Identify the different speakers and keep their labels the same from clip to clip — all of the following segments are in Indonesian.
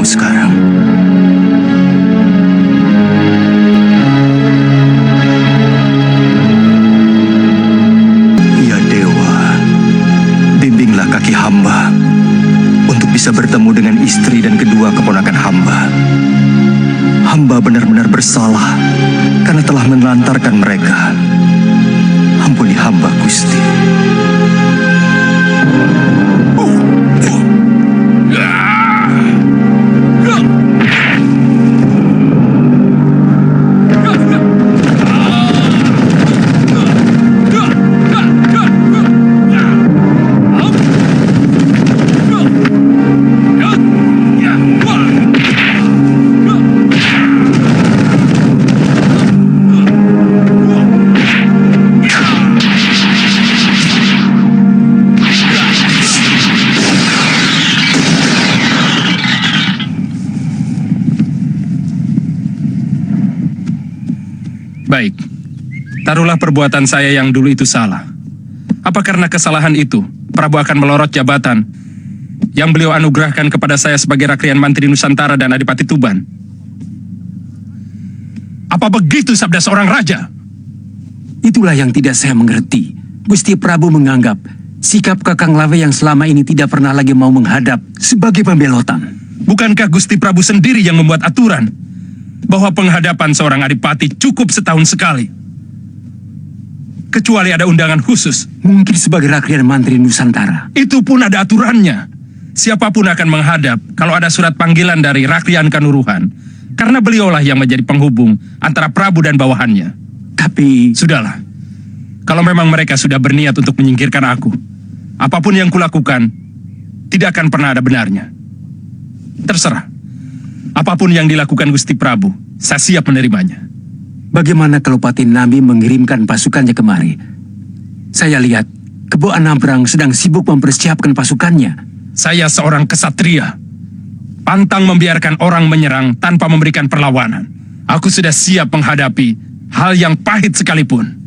Speaker 1: sekarang. Ya Dewa, bimbinglah kaki hamba untuk bisa bertemu dengan istri dan kedua keponakan hamba. Hamba benar-benar bersalah karena telah menelantarkan mereka. Ampuni hamba, Gusti.
Speaker 2: Baik, taruhlah perbuatan saya yang dulu itu salah. Apa karena kesalahan itu, Prabu akan melorot jabatan yang beliau anugerahkan kepada saya sebagai Rakrian Mantri Nusantara dan Adipati Tuban? Apa begitu sabda seorang raja?
Speaker 3: Itulah yang tidak saya mengerti. Gusti Prabu menganggap sikap Kakang Lawe yang selama ini tidak pernah lagi mau menghadap sebagai pembelotan.
Speaker 2: Bukankah Gusti Prabu sendiri yang membuat aturan bahwa penghadapan seorang adipati cukup setahun sekali, kecuali ada undangan khusus?
Speaker 3: Mungkin sebagai Rakrian Mantri Nusantara.
Speaker 2: Itu pun ada aturannya. Siapapun akan menghadap kalau ada surat panggilan dari Rakrian Kanuruhan, karena beliaulah yang menjadi penghubung antara Prabu dan bawahannya.
Speaker 3: Tapi
Speaker 2: sudahlah, kalau memang mereka sudah berniat untuk menyingkirkan aku, apapun yang kulakukan tidak akan pernah ada benarnya. Terserah. Apapun yang dilakukan Gusti Prabu, saya siap menerimanya.
Speaker 3: Bagaimana kalau Pati Nami mengirimkan pasukannya kemari? Saya lihat Kebo Anambrang sedang sibuk mempersiapkan pasukannya.
Speaker 2: Saya seorang kesatria, pantang membiarkan orang menyerang tanpa memberikan perlawanan. Aku sudah siap menghadapi hal yang pahit sekalipun.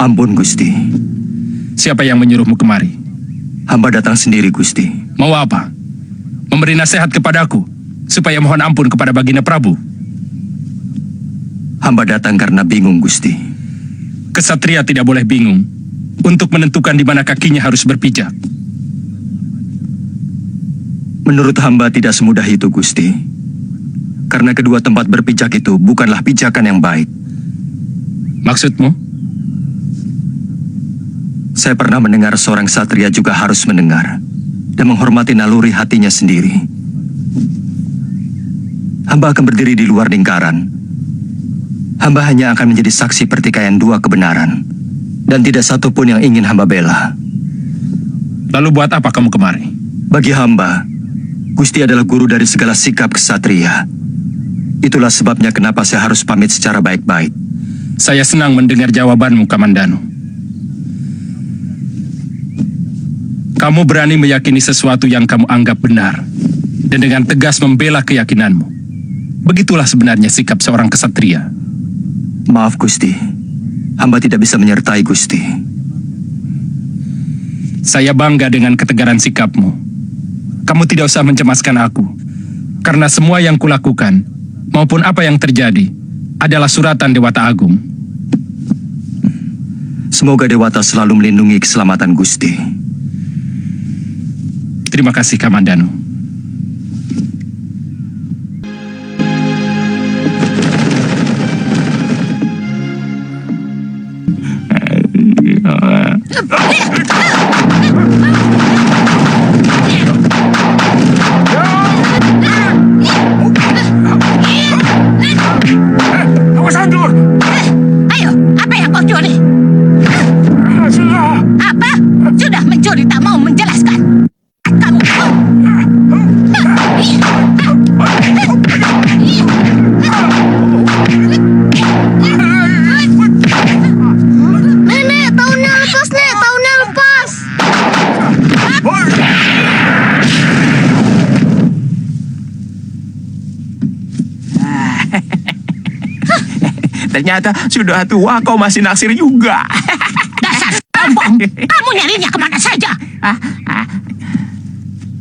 Speaker 1: Ampun, Gusti.
Speaker 2: Siapa yang menyuruhmu kemari?
Speaker 1: Hamba datang sendiri, Gusti.
Speaker 2: Mau apa? Memberi nasihat kepadaku, supaya mohon ampun kepada Baginda Prabu?
Speaker 1: Hamba datang karena bingung, Gusti.
Speaker 2: Kesatria tidak boleh bingung untuk menentukan di mana kakinya harus berpijak.
Speaker 1: Menurut hamba tidak semudah itu, Gusti. Karena kedua tempat berpijak itu bukanlah pijakan yang baik.
Speaker 2: Maksudmu?
Speaker 1: Saya pernah mendengar seorang satria juga harus mendengar dan menghormati naluri hatinya sendiri. Hamba akan berdiri di luar lingkaran. Hamba hanya akan menjadi saksi pertikaian dua kebenaran. Dan tidak satu pun yang ingin hamba bela.
Speaker 2: Lalu buat apa kamu kemari?
Speaker 1: Bagi hamba, Gusti adalah guru dari segala sikap kesatria. Itulah sebabnya kenapa saya harus pamit secara baik-baik.
Speaker 2: Saya senang mendengar jawabanmu, Kamandanu. Kamu berani meyakini sesuatu yang kamu anggap benar, dan dengan tegas membela keyakinanmu. Begitulah sebenarnya sikap seorang kesatria.
Speaker 1: Maaf, Gusti. Hamba tidak bisa menyertai Gusti.
Speaker 2: Saya bangga dengan ketegaran sikapmu. Kamu tidak usah mencemaskan aku, karena semua yang kulakukan, maupun apa yang terjadi, adalah suratan Dewata Agung.
Speaker 1: Semoga Dewata selalu melindungi keselamatan Gusti.
Speaker 2: Terima kasih, Kamandanu.
Speaker 4: Awas Andur!
Speaker 5: Ayo, apa yang kau curi? Apa? Sudah mencuri tak mau menjelaskan.
Speaker 4: Ternyata sudah tua kau masih naksir juga.
Speaker 5: Dasar sombong. Kamu nyarinya kemana saja?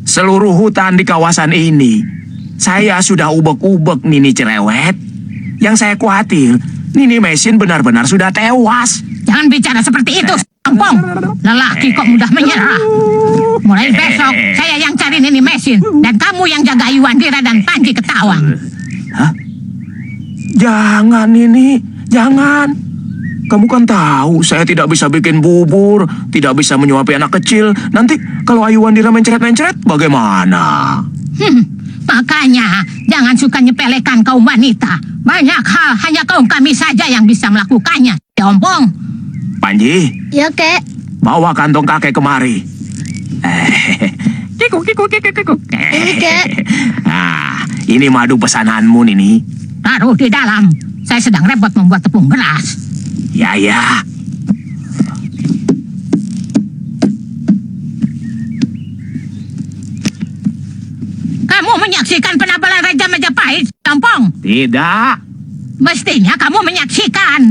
Speaker 4: Seluruh hutan di kawasan ini saya sudah ubek-ubek Nini cerewet. Yang saya khawatir, Nini Mesin benar-benar sudah tewas.
Speaker 5: Jangan bicara seperti itu, sombong. Lelaki kok mudah menyerah. Mulai besok, saya yang cari Nini Mesin. Dan kamu yang jaga Iwandira dan Panji Ketawang.
Speaker 4: Hah? Jangan Nini, jangan. Kamu kan tahu saya tidak bisa bikin bubur, tidak bisa menyuapi anak kecil. Nanti kalau Iwandira mencret-mencret, bagaimana?
Speaker 5: Makanya, jangan suka nyepelekan kaum wanita. Banyak hal hanya kaum kami saja yang bisa melakukannya. Sombong.
Speaker 4: Panji,
Speaker 5: Ya, Kek.
Speaker 4: bawa kantong kakek kemari. Kikuk, kikuk, kikuk, kikuk.
Speaker 5: Ini, Kek.
Speaker 4: Ini madu pesananmu, Nini.
Speaker 5: Taruh di dalam. Saya sedang repot membuat tepung beras.
Speaker 4: Ya, ya.
Speaker 5: Kamu menyaksikan penabalan Raja Majapahit, Sombong?
Speaker 4: Tidak.
Speaker 5: Mestinya kamu menyaksikan.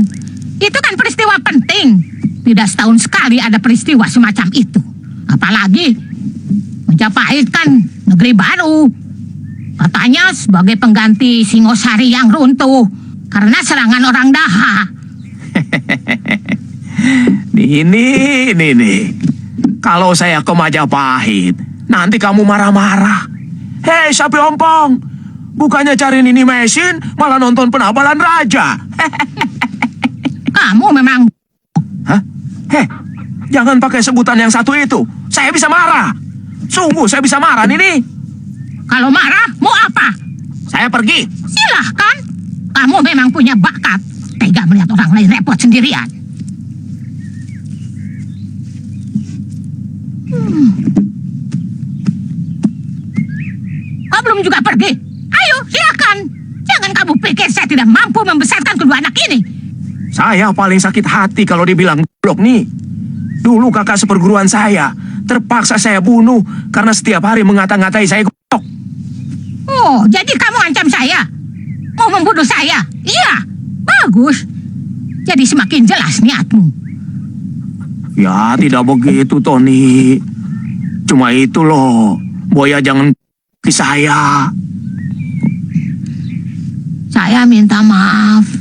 Speaker 5: Itu kan peristiwa penting. Tidak setahun sekali ada peristiwa semacam itu. Apalagi Majapahit kan negeri baru. Katanya sebagai pengganti Singosari yang runtuh karena serangan orang Daha.
Speaker 4: Nini. Kalau saya ke Majapahit, nanti kamu marah-marah. Hei, Sapi Ompong. Bukannya cari Nini Mesin, malah nonton penabalan raja.
Speaker 5: Kamu memang...
Speaker 4: Hah? Hei, jangan pakai sebutan yang satu itu. Saya bisa marah. Sungguh saya bisa marah, Nini.
Speaker 5: Kalau marah, mau apa?
Speaker 4: Saya pergi.
Speaker 5: Silahkan. Kamu memang punya bakat. Tega melihat orang lain repot sendirian. Kau belum juga pergi? Ayo, silakan. Jangan kamu pikir saya tidak mampu membesarkan kedua anak ini.
Speaker 4: Saya paling sakit hati kalau dibilang blok nih. Dulu kakak seperguruan saya, terpaksa saya bunuh karena setiap hari mengata-ngatai saya goblok.
Speaker 5: Oh, jadi kamu ancam saya? Mau membunuh saya? Iya, bagus. Jadi semakin jelas niatmu.
Speaker 4: Ya, tidak begitu, Tony. Cuma itu loh, Boya jangan ke saya.
Speaker 5: Saya minta maaf.